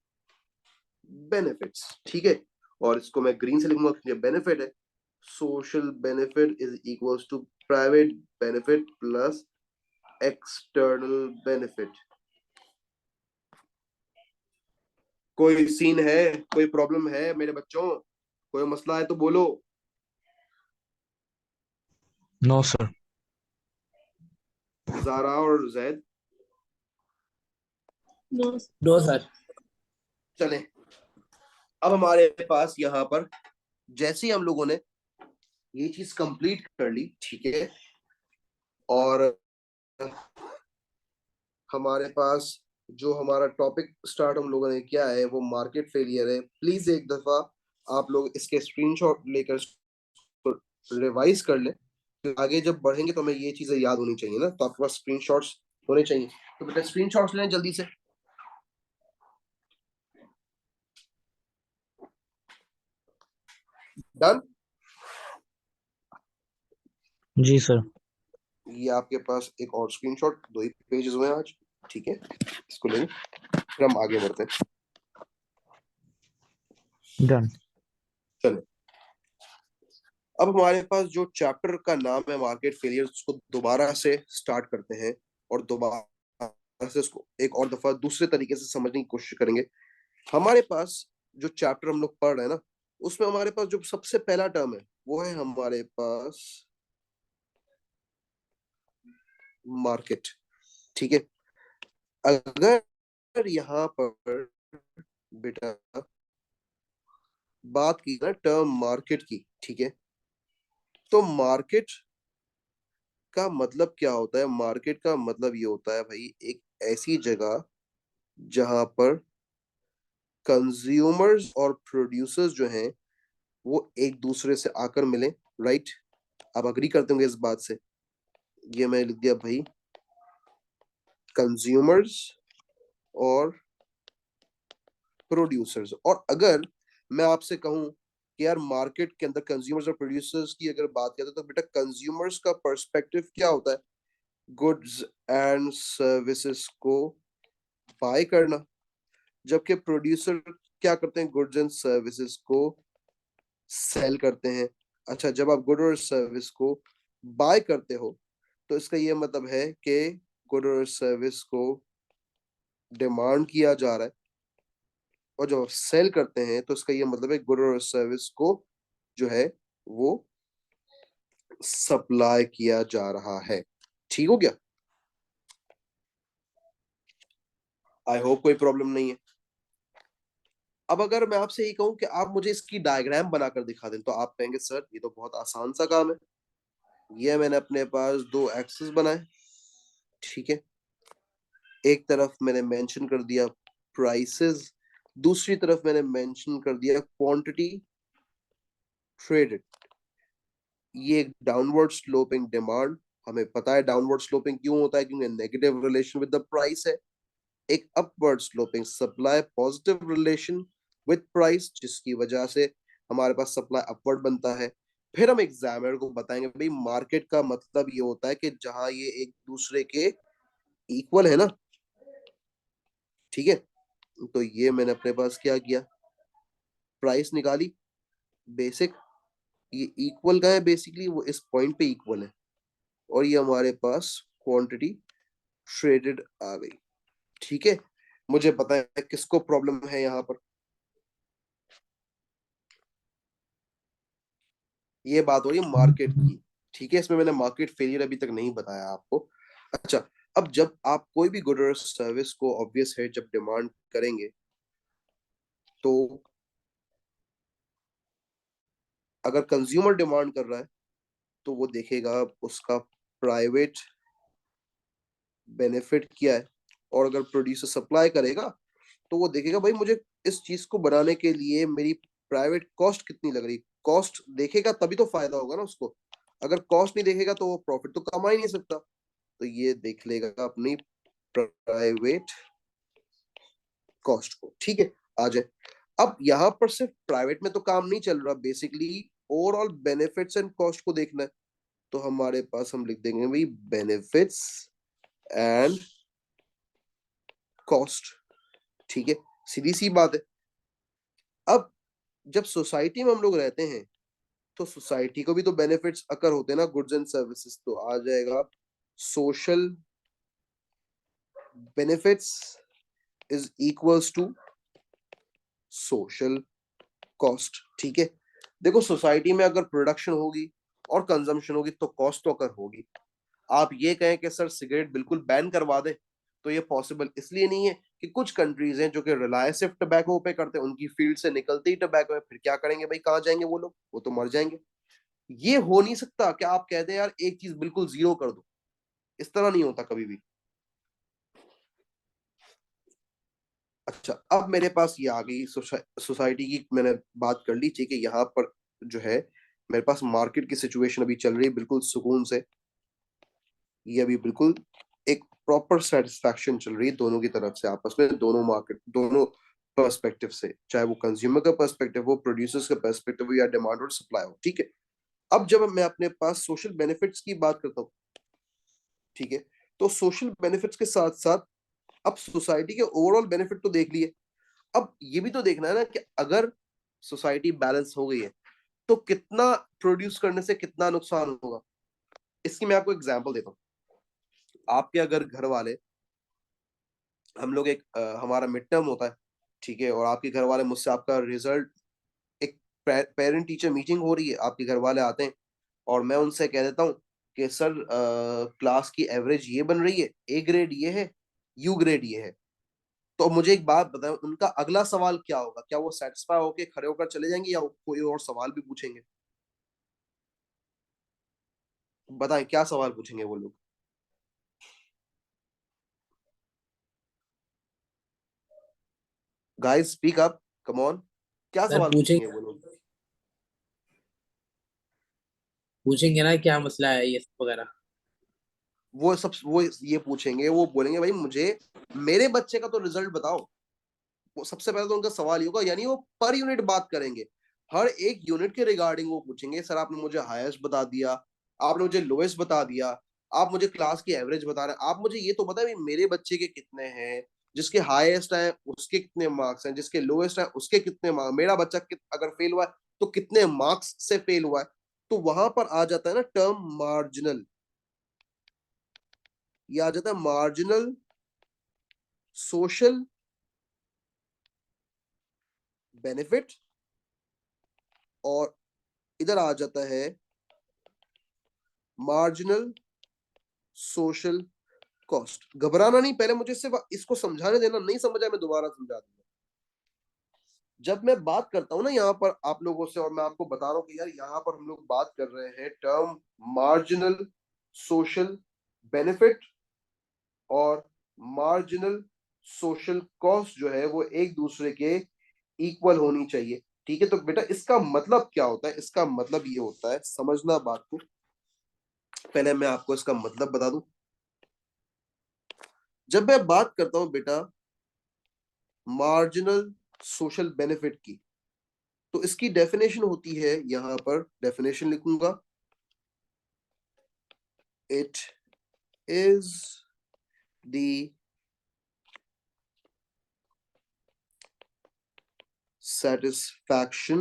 benefits। ठीक है, और इसको मैं ग्रीन से लिखूंगा क्योंकि बेनिफिट है। Social benefit is equals to private benefit plus external benefit. कोई सीन है, कोई प्रॉब्लम है मेरे बच्चों? कोई मसला है तो बोलो। No sir. जारा और जैद? No no sir. चलें, अब हमारे पास यहाँ पर जैसे ही हम लोगों ने ये चीज कंप्लीट कर ली, ठीक है। और हमारे पास जो हमारा टॉपिक स्टार्ट हम लोगों ने किया है वो मार्केट फेलियर है। प्लीज एक दफा आप लोग इसके स्क्रीनशॉट लेकर रिवाइज कर लें। आगे जब बढ़ेंगे तो हमें ये चीजें याद होनी चाहिए ना, तो आपके पास स्क्रीनशॉट्स होने चाहिए। तो बेटा स्क्रीनशॉट्स लें जल्दी से। डन। जी सर। ये आपके पास एक और स्क्रीनशॉट, 2 ही पेजेस हुए हैं आज, ठीक है। इसको लेंगे फिर हम आगे बढ़ते हैं। डन। चलो, अब हमारे पास जो चैप्टर का नाम है मार्केट फेलियर, उसको दोबारा से स्टार्ट करते हैं और दोबारा से उसको एक और दफा दूसरे तरीके से समझने की कोशिश करेंगे। हमारे पास जो चैप्टर हम लोग पढ़ रहे हैं ना, उसमें हमारे पास जो सबसे पहला टर्म है वो है हमारे पास मार्केट, ठीक है। अगर यहाँ पर बेटा बात की ना टर्म मार्केट की, ठीक है, तो मार्केट का मतलब क्या होता है? मार्केट का मतलब ये होता है भाई, एक ऐसी जगह जहां पर कंज्यूमर्स और प्रोड्यूसर्स जो हैं वो एक दूसरे से आकर मिले, राइट? आप अग्री करते होंगे इस बात से। ये मैं लिख दिया भाई, कंज्यूमर्स और प्रोड्यूसर्स। और अगर मैं आपसे कहूं कि यार मार्केट के अंदर कंज्यूमर्स और प्रोड्यूसर्स की अगर बात करते तो बेटा कंज्यूमर्स का पर्सपेक्टिव क्या होता है? गुड्स एंड सर्विसेज को बाय करना, जबकि प्रोड्यूसर क्या करते हैं? गुड्स एंड सर्विसेज को सेल करते हैं। अच्छा, जब आप गुड और सर्विस को बाय करते हो तो इसका ये मतलब है कि गुड और सर्विस को डिमांड किया जा रहा है, और जब आप सेल करते हैं तो इसका ये मतलब है गुड और सर्विस को जो है वो सप्लाई किया जा रहा है। ठीक हो गया? आई होप कोई प्रॉब्लम नहीं है। अब अगर मैं आपसे ये कहूं कि आप मुझे इसकी डायग्राम बनाकर दिखा दें, तो आप कहेंगे सर ये तो बहुत आसान सा काम है। ये मैंने अपने पास 2 एक्सेस बनाए, ठीक है। एक तरफ मैंने मेंशन कर दिया प्राइसेस, दूसरी तरफ मैंने मेंशन कर दिया क्वांटिटी ट्रेडेड। ये एक डाउनवर्ड स्लोपिंग डिमांड, हमें पता है डाउनवर्ड स्लोपिंग क्यों होता है, क्योंकि negative relation with the price है। एक upward sloping supply, positive relation with price, जिसकी वजह से हमारे पास सप्लाई अपवर्ड बनता है। फिर हम एग्जामिनर को बताएंगे भाई मार्केट का मतलब ये होता है कि जहां ये एक दूसरे के इक्वल है ना, ठीक है। तो ये मैंने अपने पास क्या किया, प्राइस निकाली, बेसिक, ये इक्वल का है बेसिकली, वो इस पॉइंट पे इक्वल है। और ये हमारे पास क्वांटिटी ट्रेडेड आ गई, ठीक है। मुझे पता है किसको प्रॉब्लम है यहाँ पर। ये बात हो रही है मार्केट की, ठीक है। इसमें मैंने मार्केट फेलियर अभी तक नहीं बताया आपको। अच्छा, अब जब आप कोई भी गुड और सर्विस को ऑब्वियस है जब डिमांड करेंगे, तो अगर कंज्यूमर डिमांड कर रहा है तो वो देखेगा उसका प्राइवेट बेनिफिट क्या है, और अगर प्रोड्यूसर सप्लाई करेगा तो वो देखेगा भाई मुझे इस चीज को बनाने के लिए मेरी प्राइवेट कॉस्ट कितनी लग रही। कॉस्ट देखेगा तभी तो फायदा होगा ना उसको। अगर कॉस्ट नहीं देखेगा तो वो प्रॉफिट तो कमा ही नहीं सकता। तो ये देख लेगा अपनी प्राइवेट कॉस्ट को, ठीक है। आ जाए, अब यहाँ पर सिर्फ प्राइवेट में तो काम नहीं चल रहा, basically overall benefits and cost को देखना है। तो हमारे पास हम लिख देंगे भाई बेनिफिट्स एंड कॉस्ट, ठीक है। सीधी सी बात है। अब जब सोसाइटी में हम लोग रहते हैं तो सोसाइटी को भी तो बेनिफिट्स अकर होते हैं ना, गुड्स एंड सर्विसेज। तो आ जाएगा social benefits is equals to social cost, ठीक है। देखो सोसाइटी में अगर प्रोडक्शन होगी और कंजम्पशन होगी तो कॉस्ट तो अकर होगी। आप ये कहें कि सर सिगरेट बिल्कुल बैन करवा दे, तो ये पॉसिबल इसलिए नहीं है कि कुछ कंट्रीज हैं जो कि रिलाय सिर्फ टबैको पे करते हैं, उनकी फील्ड से निकलते ही टबैको है, फिर क्या करेंगे भाई, कहाँ जाएंगे वो लोग? वो तो मर जाएंगे। ये हो नहीं सकता कि आप कहते हैं यार एक चीज बिल्कुल जीरो कर दो, इस तरह नहीं होता कभी भी। अच्छा, अब मेरे पास ये आ गई सोसाइटी की, मैंने बात कर ली, ठीक है। यहाँ पर जो है मेरे पास मार्केट की सिचुएशन अभी चल रही है बिल्कुल सुकून से, ये अभी बिल्कुल एक प्रॉपर सेटिस्फैक्शन चल रही है दोनों की तरफ से आपस में, दोनों मार्केट, दोनों पर्सपेक्टिव से, चाहे वो कंज्यूमर का पर्सपेक्टिव हो, प्रोड्यूसर्स का पर्सपेक्टिव हो, या डिमांड और सप्लाई हो, ठीक है। अब जब मैं अपने पास सोशल बेनिफिट्स की बात करता हूँ, ठीक है, तो सोशल बेनिफिट्स के साथ साथ अब सोसाइटी के ओवरऑल बेनिफिट तो देख लिए, अब ये भी तो देखना है ना कि अगर सोसाइटी बैलेंस हो गई है तो कितना प्रोड्यूस करने से कितना नुकसान होगा। इसकी मैं आपको एग्जांपल देता हूँ। आपके अगर घर वाले, हम लोग एक हमारा मिड टर्म होता है, ठीक है, और आपके घर वाले मुझसे आपका रिजल्ट, एक पेरेंट टीचर मीटिंग हो रही है, आपके घर वाले आते हैं और मैं उनसे कह देता हूँ कि सर क्लास की एवरेज ये बन रही है, ए ग्रेड ये है, यू ग्रेड ये है। तो मुझे एक बात बताएं, उनका अगला सवाल क्या होगा? क्या वो सेटिस्फाई होके खड़े होकर चले जाएंगे या वो कोई और सवाल भी पूछेंगे? बताएं क्या सवाल पूछेंगे वो लोग? Guys speak up, come on, क्या सर सवाल पूछेंगे वो लोग? पूछेंगे ना क्या मसला है ये सब वगैरह। वो ये पूछेंगे, वो बोलेंगे भाई मुझे मेरे बच्चे का तो रिजल्ट बताओ। वो सबसे पहले तो उनका सवाल ये होगा, यानी वो पर यूनिट बात करेंगे, हर एक यूनिट के रिगार्डिंग वो पूछेंगे, सर आपने मुझे हाईएस्ट बता दिया, आपने मुझे लोएस्ट बता दिया, आप मुझे क्लास की एवरेज बता रहे हैं, आप मुझे ये तो बताए मेरे बच्चे के कितने हैं, जिसके हाईएस्ट है उसके कितने मार्क्स हैं, जिसके लोएस्ट है उसके कितने मार्क्स, मेरा बच्चा अगर फेल हुआ है तो कितने मार्क्स से फेल हुआ है। तो वहां पर आ जाता है ना टर्म मार्जिनल, ये आ जाता है मार्जिनल सोशल बेनिफिट, और इधर आ जाता है मार्जिनल सोशल कॉस्ट। घबराना नहीं, पहले मुझे सिर्फ इसको समझाने देना, नहीं समझा मैं दोबारा समझा दूंगा। जब मैं बात करता हूं ना यहाँ पर आप लोगों से, और मैं आपको बता रहा हूँ कि यार यहाँ पर हम लोग बात कर रहे हैं टर्म मार्जिनल सोशल बेनिफिट और मार्जिनल सोशल कॉस्ट, जो है वो एक दूसरे के इक्वल होनी चाहिए, ठीक है। तो बेटा इसका मतलब क्या होता है? इसका मतलब ये होता है, समझना बात को, पहले मैं आपको इसका मतलब बता दूं। जब मैं बात करता हूं बेटा मार्जिनल सोशल बेनिफिट की, तो इसकी डेफिनेशन होती है, यहां पर डेफिनेशन लिखूंगा, it is the satisfaction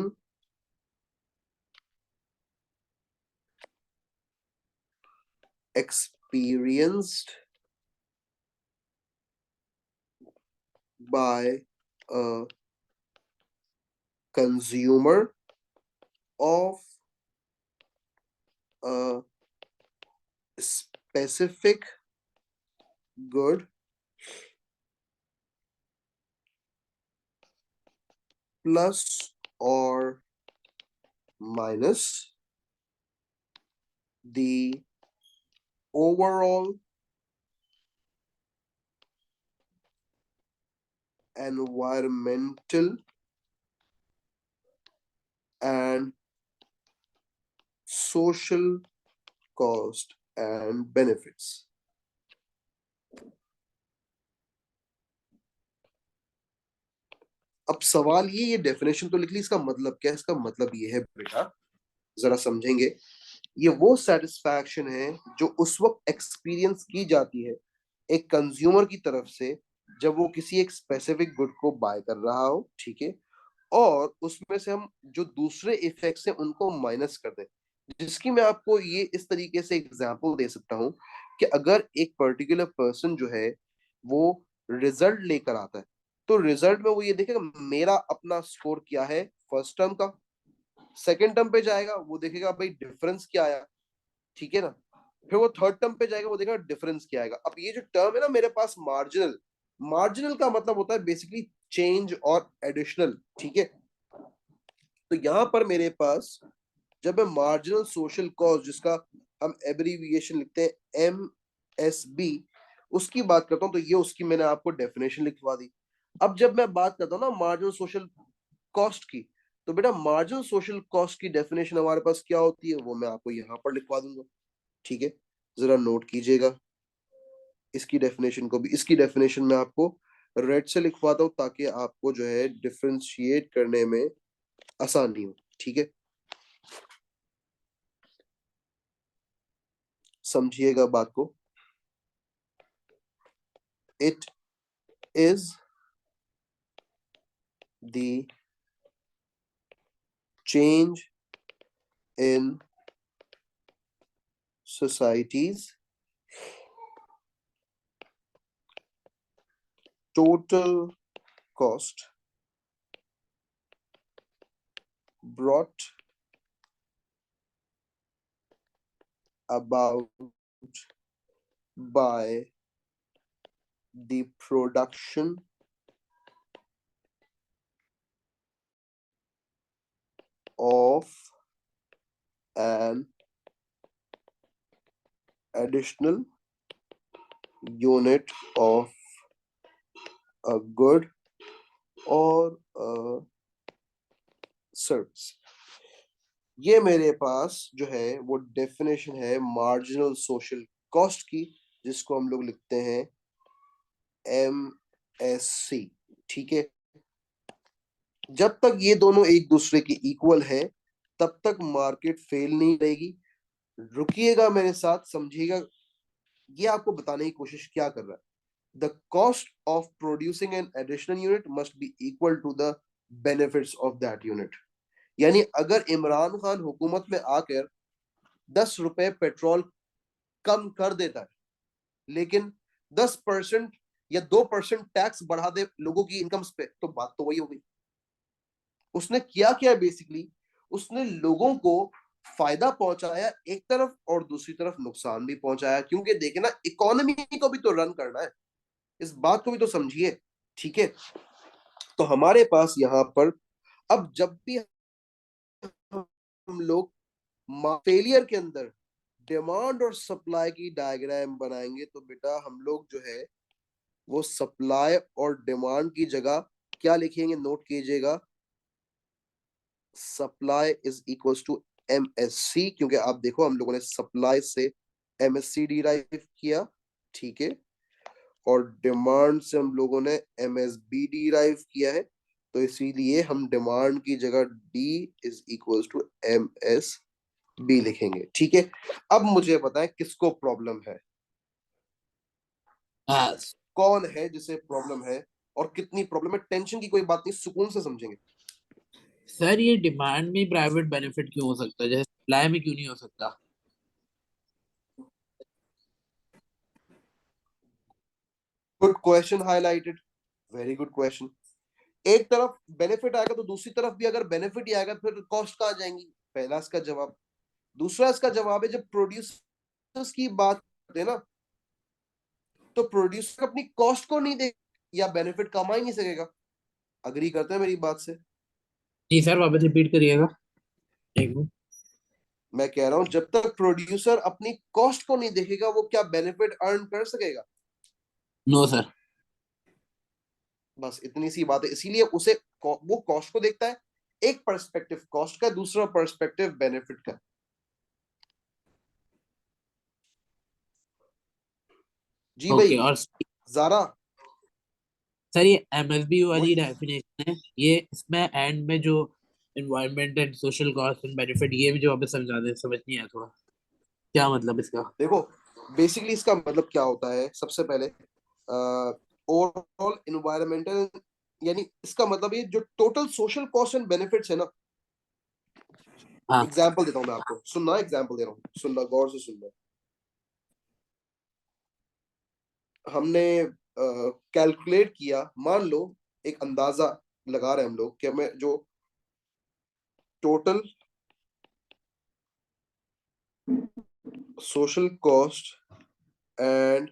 experienced by a consumer of a specific good plus or minus the overall environmental and social cost and benefits। अब सवाल ये डेफिनेशन तो लिख ली, इसका मतलब क्या है? इसका मतलब ये है बेटा, जरा समझेंगे, ये वो सेटिस्फैक्शन है जो उस वक्त एक्सपीरियंस की जाती है एक कंज्यूमर की तरफ से जब वो किसी एक स्पेसिफिक गुड को बाय कर रहा हो, ठीक है, और उसमें से हम जो दूसरे इफेक्ट्स हैं उनको माइनस कर दें। जिसकी मैं आपको ये इस तरीके से एग्जांपल दे सकता हूं कि अगर एक पर्टिकुलर पर्सन जो है वो रिजल्ट लेकर आता है, तो रिजल्ट में वो ये देखेगा मेरा अपना स्कोर क्या है फर्स्ट टर्म का, सेकेंड टर्म पे जाएगा वो देखेगा भाई डिफरेंस क्या आया, ठीक है ना, फिर वो थर्ड टर्म पे जाएगा वो देखेगा डिफरेंस क्या आएगा। अब ये जो टर्म है ना मेरे पास मार्जिनल, मार्जिनल का मतलब होता है बेसिकली चेंज और एडिशनल, ठीक है। तो यहां पर मेरे पास जब मैं मार्जिनल सोशल कॉस्ट, जिसका हम एब्रीविएशन लिखते हैं MSB, उसकी बात करता हूं, तो ये उसकी मैंने आपको डेफिनेशन लिखवा दी। अब जब मैं बात करता हूं ना मार्जिनल सोशल कॉस्ट की, तो बेटा मार्जिनल सोशल कॉस्ट की डेफिनेशन हमारे पास क्या होती है वो मैं आपको यहाँ पर लिखवा दूंगा, ठीक है? जरा नोट कीजिएगा इसकी डेफिनेशन को भी। इसकी डेफिनेशन मैं आपको रेड से लिखवाता हूँ ताकि आपको जो है डिफरेंशिएट करने में आसानी हो, ठीक है? समझिएगा बात को। It is the change in society's total cost brought about by the production of an additional unit of a good or a service। ये मेरे पास जो है वो डेफिनेशन है मार्जिनल सोशल कॉस्ट की, जिसको हम लोग लिखते हैं MSC, ठीक है? जब तक ये दोनों एक दूसरे के इक्वल है तब तक मार्केट फेल नहीं करेगी। रुकिएगा मेरे साथ, समझिएगा। ये आपको बताने की कोशिश क्या कर रहा है, the cost of producing an additional unit must be equal to the benefits of that unit. यानी अगर इमरान खान हुकूमत में आकर 10 रुपए पेट्रोल कम कर देता है, लेकिन 10% या 2% टैक्स बढ़ा दे लोगों की इनकम्स पे, तो बात तो वही हो गई। उसने क्या किया बेसिकली, उसने लोगों को फायदा पहुंचाया एक तरफ और दूसरी तरफ नुकसान भी पहुंचाया, क्योंकि देखे ना इकोनॉमी को भी तो रन करना है, इस बात को भी तो समझिए, ठीक है? तो हमारे पास यहाँ पर अब जब भी हम लोग फेलियर के अंदर डिमांड और सप्लाई की डायग्राम बनाएंगे, तो बेटा हम लोग जो है वो सप्लाई और डिमांड की जगह क्या लिखेंगे, नोट कीजिएगा, supply is equals to MSC, क्योंकि आप देखो हम लोगों ने सप्लाई से MSC डिराइव किया, ठीक है? और डिमांड से हम लोगों ने MSB डिराइव किया है, तो इसीलिए हम डिमांड की जगह D is equals to MSB लिखेंगे, ठीक है? अब मुझे बताएं किसको प्रॉब्लम है, हाँ कौन है जिसे प्रॉब्लम है और कितनी प्रॉब्लम है। टेंशन की कोई बात नहीं, सुकून से समझेंगे। सर, ये डिमांड में प्राइवेट बेनिफिट क्यों हो सकता है, जैसे सप्लाई में क्यों नहीं हो सकता? Good question highlighted, very good question. एक तरफ बेनिफिट आएगा तो दूसरी तरफ भी अगर बेनिफिट ही आएगा फिर कॉस्ट कहाँ जाएंगी, पहला इसका जवाब। दूसरा इसका जवाब है, जब प्रोड्यूसर्स की बात करते हैं ना, तो प्रोड्यूसर अपनी कॉस्ट को नहीं दे या बेनिफिट कमा ही नहीं सकेगा। अग्री करते हैं मेरी बात से? जी सर, वापस रिपीट करिएगा एक मिनट। मैं कह रहा हूं जब तक प्रोड्यूसर अपनी कॉस्ट को नहीं देखेगा वो क्या बेनिफिट अर्न कर सकेगा? No sir. बस इतनी सी बात है, इसीलिए उसे वो कॉस्ट को देखता है, एक पर्सपेक्टिव कॉस्ट का, दूसरा पर्सपेक्टिव बेनिफिट का। जी ओके। भाई और जारा, सर, ये एमएसबी वाली व्हाट? डेफिनेशन है, ये इसमें एंड में जो environment and social cost and benefit, ये भी जो वापस समझा दे, समझ नहीं आया थोड़ा, क्या मतलब इसका? देखो बेसिकली इसका मतलब क्या होता है, सबसे पहले ओवरऑल इन्वायरमेंटल, यानी इसका मतलब ये जो total social cost and benefits है ना। हाँ। एग्जांपल देता हूं मैं आपको, सुनना, एग्जांपल दे रहा हूँ, सुनना, गौर से सुनना। हमने कैलकुलेट किया, मान लो एक अंदाजा लगा रहे हैं हम लोग कि हमें जो टोटल सोशल कॉस्ट एंड,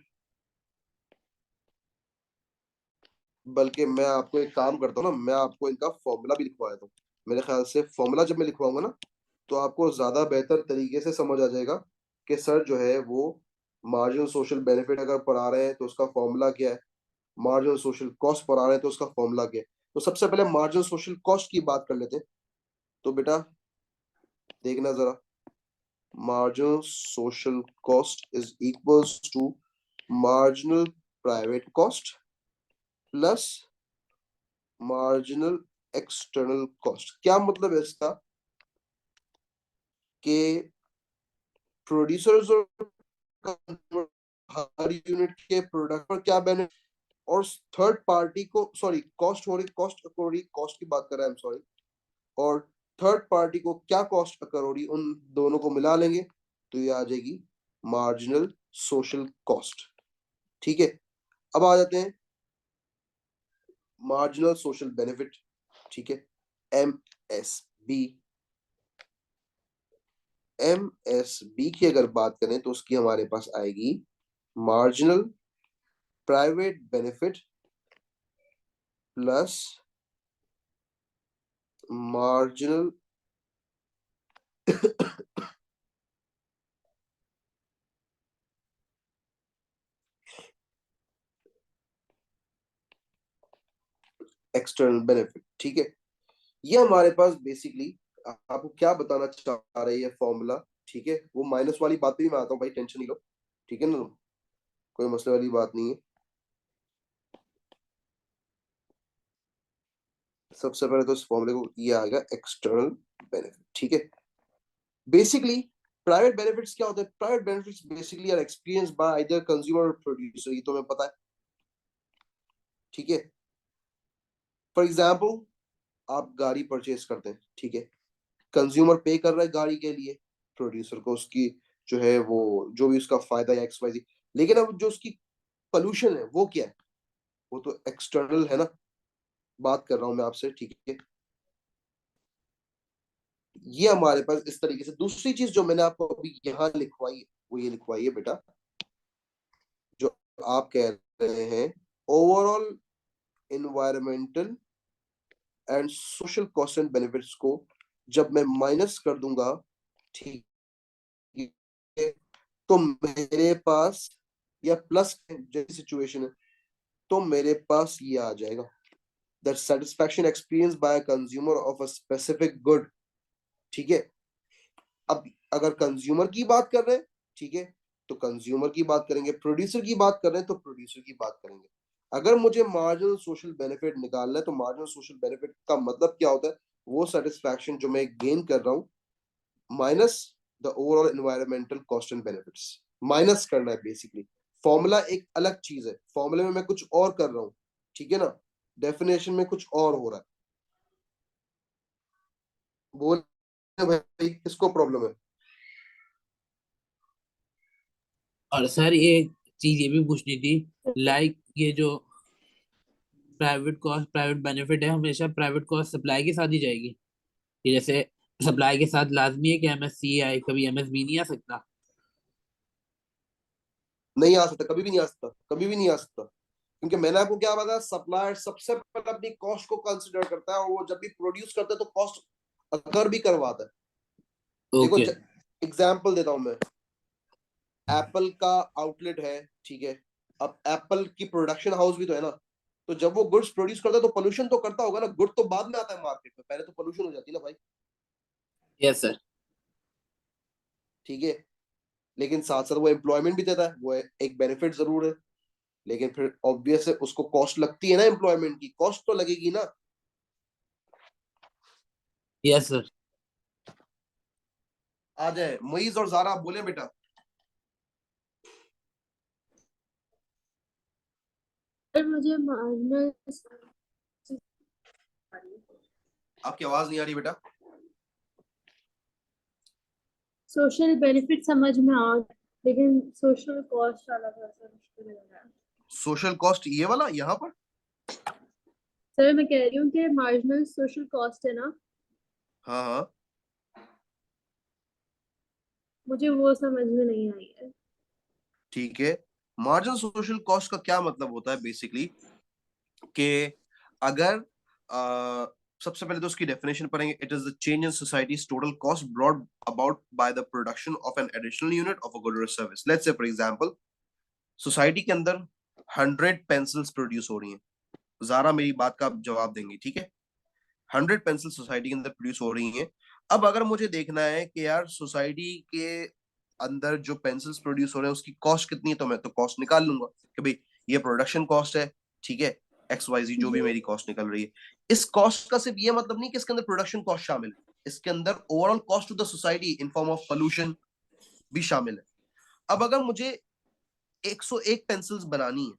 बल्कि मैं आपको एक काम करता हूँ ना, मैं आपको इनका फॉर्मूला भी लिखवा देता हूँ। मेरे ख्याल से फॉर्मूला जब मैं लिखवाऊंगा ना तो आपको ज्यादा बेहतर तरीके से समझ आ जाएगा कि सर जो है वो मार्जिनल सोशल बेनिफिट अगर पढ़ा रहे हैं तो उसका फॉर्मूला क्या है, मार्जिनल सोशल कॉस्ट पढ़ा रहे हैं तो उसका फॉर्मूला क्या है। तो सबसे पहले मार्जिनल सोशल कॉस्ट की बात कर लेते हैं। तो बेटा देखना जरा, marginal social cost is equals to marginal private cost plus marginal external cost। क्या मतलब है इसका कि प्रोड्यूसर्स और हर यूनिट के प्रोडक्ट पर क्या बेनिफिट, और थर्ड पार्टी को, सॉरी कॉस्ट हो रही, कॉस्ट की बात कर रहा है, सॉरी, और थर्ड पार्टी को क्या कॉस्ट अकर हो रही, उन दोनों को मिला लेंगे तो ये आ जाएगी मार्जिनल सोशल कॉस्ट। ठीक है, अब आ जाते हैं मार्जिनल सोशल बेनिफिट। ठीक है, M S B. M S B की अगर बात करें तो उसकी हमारे पास आएगी marginal private benefit plus marginal external benefit. ठीक है, ये हमारे पास बेसिकली आपको क्या बताना चाह रही है फॉर्मूला। ठीक है, वो माइनस वाली बात भी मैं आता हूँ भाई, टेंशन नहीं लो। ठीक है ना, कोई मसले वाली बात नहीं है। सबसे पहले तो इस फॉर्मूले को ये आ गया एक्सटर्नल बेनिफिट। ठीक है, बेसिकली प्राइवेट बेनिफिट्स क्या होते हैं? Private benefits basically are experience by either consumer और प्रोड्यूसर, ये तो हमें पता है। ठीक है, फॉर एग्जांपल आप गाड़ी परचेज करते हैं, ठीक है, कंज्यूमर पे कर रहा है गाड़ी के लिए प्रोड्यूसर को, उसकी जो है वो जो भी उसका फायदा या एक्स वाई जी, लेकिन अब जो उसकी पोल्यूशन है वो क्या है, वो तो एक्सटर्नल है ना, बात कर रहा हूं मैं आपसे। ठीक है, ये हमारे पास इस तरीके से। दूसरी चीज जो मैंने आपको अभी यहाँ लिखवाई है वो ये लिखवाई है बेटा, जो आप कह रहे हैं overall environmental and social cost and benefits को जब मैं माइनस कर दूंगा, ठीक है, तो मेरे पास, या प्लस जैसी सिचुएशन है, तो मेरे पास ये आ जाएगा the satisfaction experience by consumer of a specific good. ठीक है, अब अगर कंज्यूमर की बात कर रहे हैं, ठीक है, तो कंज्यूमर की बात करेंगे, प्रोड्यूसर की बात कर रहे हैं तो प्रोड्यूसर की बात करेंगे। अगर मुझे मार्जिनल सोशल बेनिफिट निकालना है तो मार्जिनल सोशल बेनिफिट का मतलब क्या होता है, वो सेटिस्फैक्शन जो मैं गेन कर रहा हूं minus the overall environmental cost and benefits, minus करना है बेसिकली। फॉर्मूला एक अलग चीज है, फॉर्मूले में मैं कुछ और कर रहा हूं, ठीक है ना, डेफिनेशन में कुछ और हो रहा है। बोल भाई किसको प्रॉब्लम है? और सर ये चीज ये भी पूछनी थी, लाइक ये जो प्राइवेट कॉस्ट प्राइवेट बेनिफिट है, हमेशा प्राइवेट कॉस्ट सप्लाई के साथ ही जाएगी? कि जैसे सप्लाई के साथ लाजमी है कि एमएससी आए, कभी एमएसबी नहीं आ सकता? नहीं आ सकता, कभी भी नहीं आ सकता, कभी भी नहीं आ सकता, क्योंकि मैंने आपको क्या बताया, सप्लायर सबसे पहले अपनी कॉस्ट को कंसिडर करता है, और वो जब भी प्रोड्यूस करता है तो कॉस्ट अकर भी करवाता है। देखो ओके। एग्जाम्पल देता हूं मैं, एप्पल का आउटलेट है, ठीक है, अब एप्पल की प्रोडक्शन हाउस भी तो है ना, तो जब वो गुड्स प्रोड्यूस करता है तो पोल्यूशन तो करता होगा ना, गुड तो बाद में आता है मार्केट में, पहले तो पोल्यूशन हो जाती है ना भाई। Yes sir. ठीक है, लेकिन साथ साथ वो एम्प्लॉयमेंट भी देता है, वो एक बेनिफिट जरूर है, लेकिन फिर ऑब्वियस है उसको कॉस्ट लगती है ना, एम्प्लॉयमेंट की कॉस्ट तो लगेगी ना। Yes sir. आ जाए मुईज और जारा, बोले बेटा। सर मुझे मार्जिनल आपकी आवाज नहीं आ रही बेटा। सोशल बेनिफिट समझ में आ, लेकिन सोशल कॉस्ट वाला थोड़ा सा मुश्किल लग रहा है। सोशल कॉस्ट ये वाला यहाँ पर? सर मैं कह रही हूँ कि मार्जिनल सोशल कॉस्ट है ना, हाँ हाँ, मुझे वो समझ में नहीं आई है। ठीक है, मार्जिनल सोशल कॉस्ट का क्या मतलब होता है बेसिकली कि अगर सबसे पहले तो उसकी डेफिनेशन पढ़ेंगे. It is the change in society's total cost brought about by the production of an additional unit of a good or service. Let's say for example society के अंदर 100 पेंसिल्स प्रोड्यूस हो रही हैं. ज़ारा मेरी बात का आप जवाब देंगी, ठीक है? 100 पेंसिल सोसाइटी के अंदर प्रोड्यूस हो रही हैं. अब अगर मुझे देखना है कि यार सोसाइटी के अंदर जो पेंसिल्स प्रोड्यूस हो रहे हैं उसकी कॉस्ट कितनी है, तो मैं तो कॉस्ट निकाल लूंगा कि भाई ये प्रोडक्शन कॉस्ट है, ठीक है, XYZ जो भी जी मेरी कॉस्ट निकल रही है. इस कॉस्ट का सिर्फ ये मतलब नहीं कि इसके अंदर प्रोडक्शन कॉस्ट शामिल है, इसके अंदर overall cost to the society in form of pollution भी शामिल है. अब अगर मुझे 101 पेंसिल्स बनानी है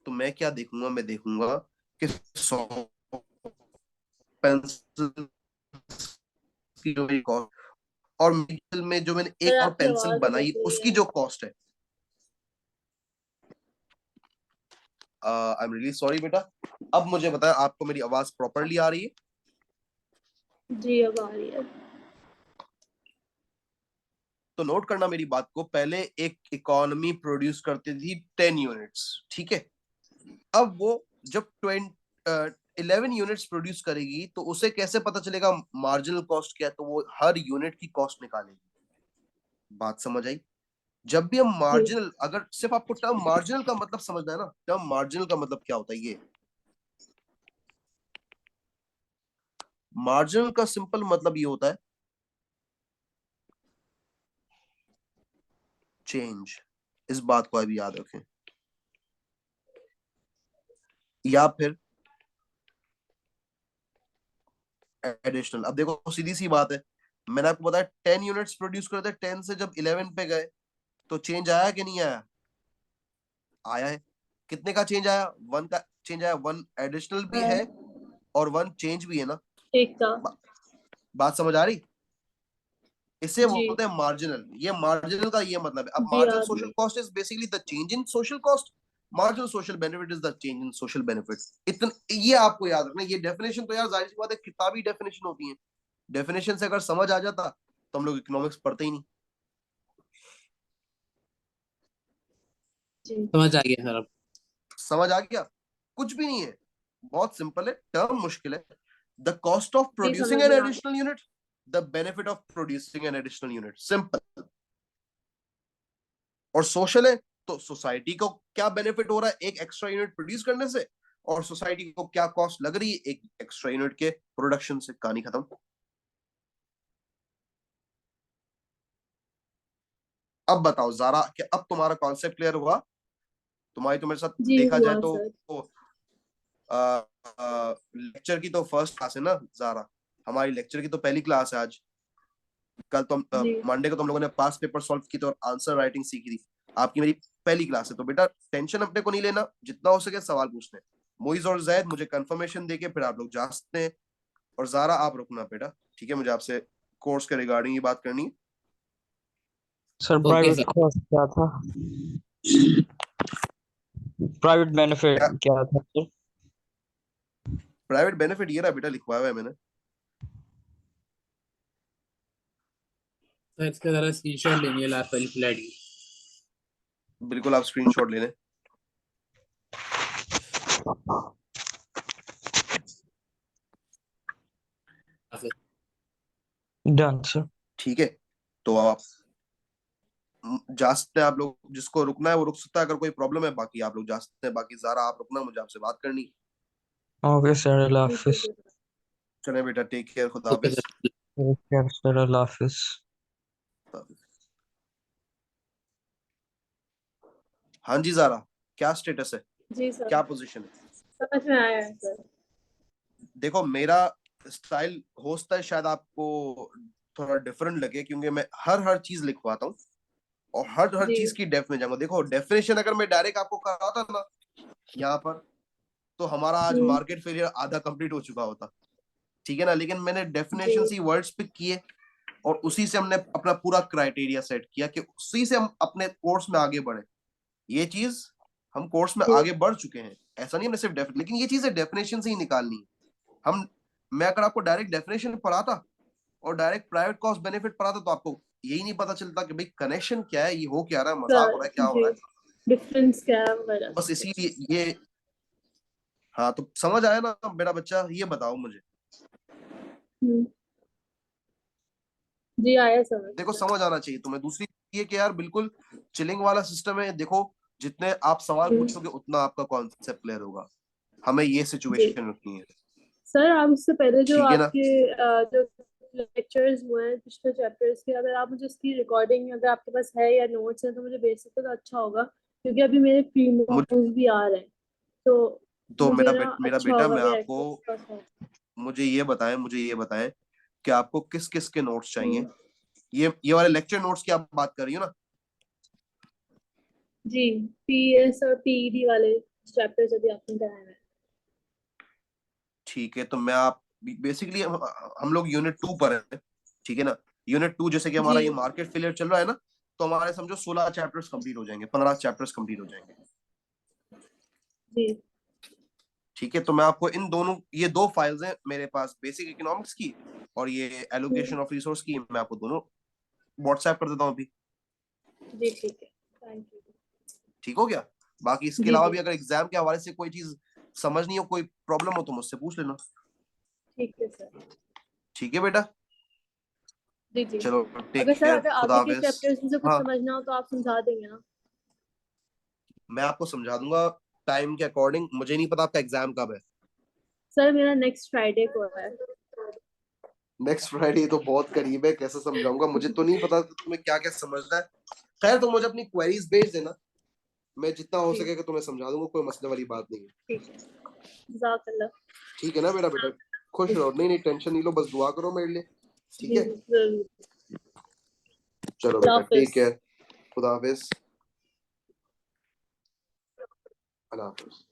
तो मैं क्या देखूंगा, मैं देखूंगा कि 100 पेंसिल की जो मेरी कॉस्ट और मिडिल में जो मैंने सर एक और आपकी पेंसिल आवाज बनाई अटक रही उसकी है। जो कॉस्ट है. आई एम रियली सॉरी बेटा. अब मुझे बताया आपको मेरी आवाज प्रॉपरली आ रही है? जी अब आ रही है। तो नोट करना मेरी बात को. पहले एक इकोनॉमी प्रोड्यूस करती थी 10 यूनिट्स, ठीक है. अब वो जब 11 यूनिट्स प्रोड्यूस करेगी तो उसे कैसे पता चलेगा मार्जिनल कॉस्ट क्या है, तो वो हर यूनिट की कॉस्ट निकालेगी. बात समझ आई? जब भी हम जी मार्जिनल, अगर सिर्फ आपको टर्म मार्जिनल का मतलब समझना है ना, टर्म मार्जिनल का मतलब क्या होता है, ये मार्जिनल का सिंपल मतलब ये होता है चेंज. इस बात को अभी याद रखें. या फिर एडिशनल. अब देखो सीधी सी बात है, मैंने आपको बताया 10 यूनिट्स प्रोड्यूस करते, 10 से जब 11 पे गए तो चेंज आया कि नहीं आया? आया है. कितने का चेंज आया? 1 का चेंज आया. 1 एडिशनल भी है और 1 चेंज भी है ना. ठीक था। बा, बात समझ आ रही? इसे जी बोलते हैं मार्जिनल. ये मार्जिनल का ये मतलब है. अब जी मार्जिनल आ सोशल रही cost is basically the change in social cost. Marginal social benefit is the change in social benefit. इतना ये आपको याद रखना. ये डेफिनेशन तो यार जाहिर सी बात है किताबी डेफिनेशन होती है. डेफिनेशन से अगर समझ आ जाता तो हम लोग इकोनॉमिक्स पढ़ते ही नहीं. जी समझ आ गया सर अब। समझ आ गया? कुछ भी नहीं है, बहुत सिंपल है. टर्म मुश्किल है. द कॉस्ट ऑफ जी प्रोड्यूसिंग समझ एन में आ additional unit, the benefit of producing an additional unit. Simple. और सोशल है तो सोसाइटी को क्या बेनिफिट हो रहा है एक एक्स्ट्रा यूनिट प्रोड्यूस करने से, और सोसाइटी को क्या कॉस्ट लग रही है एक एक्स्ट्रा यूनिट के प्रोडक्शन से. कहानी खत्म. अब बताओ ज़ारा, क्या अब तुम्हारा कॉन्सेप्ट क्लियर हुआ? तुम्हारी तो मेरे साथ जी देखा जाए हुआ तो सर। लेक्चर की तो फर्स्ट क्लास है ना ज़ारा. हमारी लेक्चर की तो पहली क्लास है आज. कल तो जी मंडे को तुम लोगों ने पास पेपर सॉल्व की तो आंसर राइटिंग सीखी थी. आपकी मेरी पहली क्लास है तो बेटा टेंशन अपने को नहीं लेना, जितना हो सके सवाल पूछने. मोइज और जैद मुझे कंफर्मेशन देके फिर आप लोग जा सकते हैं. और ज़ारा आप रुकना बेटा, ठीक है, मुझे आपसे कोर्स के रिगार्डिंग ये बात करनी है. Sir okay private sir. Cost क्या था? प्राइवेट बेनिफिट क्या था सर? प्राइवेट बेनिफिट ये रहा बेटा, लिखवाया हुआ है मैंने. सर इसका जरा स्क्रीनशॉट लेनी है लास्ट वाली स्लाइड की। बिल्कुल आप स्क्रीनशॉट ले लें. Done sir. ठीक है, तो आप जा सकते हैं. आप लोग जिसको रुकना है वो रुक सकता है, अगर कोई प्रॉब्लम है बाकी आप लोग जा सकते हैं. बाकी ज़ारा आप रुकना, मुझे आपसे बात करनी है. ओके सर, अल्लाह जी हाफिज. ठीक है सर। चले बेटा, टेक केयर, खुदा ओके हाफिज. सर। ओके सर, अल्लाह हाफिज. हाँ जी ज़ारा, क्या स्टेटस है, जी सर क्या पोजीशन है? समझ में आया है सर। देखो मेरा स्टाइल हो सकता है शायद आपको थोड़ा डिफरेंट लगे क्योंकि मैं हर चीज लिखवाता हूँ और हर जी चीज की डेफ में जाऊंगा. देखो डेफिनेशन अगर मैं डायरेक्ट आपको कराता ना यहाँ पर तो हमारा आज मार्केट फेलियर आधा कंप्लीट हो चुका होता, ठीक है ना. लेकिन मैंने डेफिनेशन जी ही वर्ड्स पिक किए और उसी से हमने अपना पूरा क्राइटेरिया सेट किया कि उसी से हम अपने कोर्स में आगे बढ़े. ये चीज हम कोर्स में जी आगे बढ़ चुके हैं, ऐसा नहीं हमने सिर्फ लेकिन ये चीजें डेफिनेशन से ही निकालनी है. हम मैं अगर आपको डायरेक्ट डेफिनेशन पढ़ाता और डायरेक्ट प्राइवेट कॉस्ट बेनिफिट पढ़ाता तो आपको यही नहीं पता चलता कि भाई कनेक्शन क्या है, ये हो क्या रहा है, मजाक हो रहा है, क्या सर हो जी रहा है. डिफरेंस क्या है वगैरह बस सब कुछ। इसीलिए ये. हाँ तो समझ आया ना मेरा बच्चा, ये बताओ मुझे जी आया समझ देखो में। समझ आना चाहिए तुम्हें। दूसरी ये कि यार बिल्कुल चिलिंग वाला सिस्टम है। देखो जितने आप सवाल हम्म, पूछोगे उतना आपका कॉन्सेप्ट क्लियर होगा। हमें ये जी सिचुएशन रखनी है, सर, आप इससे पहले जो ठीक है ना। आपके जो लेक्चर्स हुए हैं पिछले चैप्टर्स के, अगर आप मुझे इसकी रिकॉर्डिंग अगर आपके पास है या नोट्स है तो मुझे भेज सकते तो अच्छा होगा, क्योंकि अभी मेरे प्री मुझ मॉड्यूल्स भी आ रहे हैं, तो तो मुझे ना मेरा अच्छा बेटा, होगा मैं कि आपको, एक्सेस का हो। मुझे ये बताएं कि आपको किस किस के नोट्स चाहिए। हम्म, ये वाले लेक्चर नोट्स की आप बात कर रही हो ना। जी पीएस और पीईडी वाले चैप्टर्स अभी आपने कराए हैं। ठीक है, तो मैं आप बेसिकली हम लोग यूनिट 2 पर हैं, ठीक है ना। यूनिट 2 जैसे कि जी हमारा ये मार्केट फेलियर चल रहा है ना, तो हमारे समझो 16 चैप्टर्स कंप्लीट हो जाएंगे, 15 चैप्टर्स कंप्लीट हो जाएंगे। जी ठीक है, तो मैं आपको इन दोनों, ये दो फाइल्स हैं मेरे पास, बेसिक इकोनॉमिक्स की और ये एलोकेशन हम्म, ऑफ रिसोर्स की, मैं आपको दोनों व्हाट्सएप कर देता हूँ अभी। जी ठीक है, थैंक यू। ठीक हो गया। बाकी इसके जी अलावा जी भी अगर एग्जाम के हवाले से कोई चीज समझ नहीं हो, कोई प्रॉब्लम हो, तो मुझसे पूछ लेना। ठीक है सर। ठीक है बेटा, जी जी, चलो टेक अगर सर केयर, अगर खुदा आगे के हाफिज। चैप्टर्स में से कुछ हाँ, समझना हो तो आप समझा देंगे ना। मैं आपको समझा दूंगा टाइम के अकॉर्डिंग। मुझे नहीं पता आपका एग्जाम कब है। सर मेरा नेक्स्ट फ्राइडे को है। नेक्स्ट फ्राइडे तो बहुत करीब है, कैसे समझाऊंगा, मुझे तो नहीं पता तुम्हें क्या क्या समझना है। खैर तुम मुझे अपनी क्वेरीज भेज देना, मैं जितना हो जी सकेगा तुम्हें समझा दूंगा, कोई मसले वाली बात नहीं है। ठीक है, जज़ाकल्लाह। ठीक है ना मेरा बेटा, खुश जी रहो। नहीं नहीं, टेंशन नहीं लो, बस दुआ करो मेरे लिए, ठीक जी है। जी जरूर। चलो अल्लाह बेटा, टेक हाफिज। केयर, खुदा हाफिज, अल्लाह हाफिज।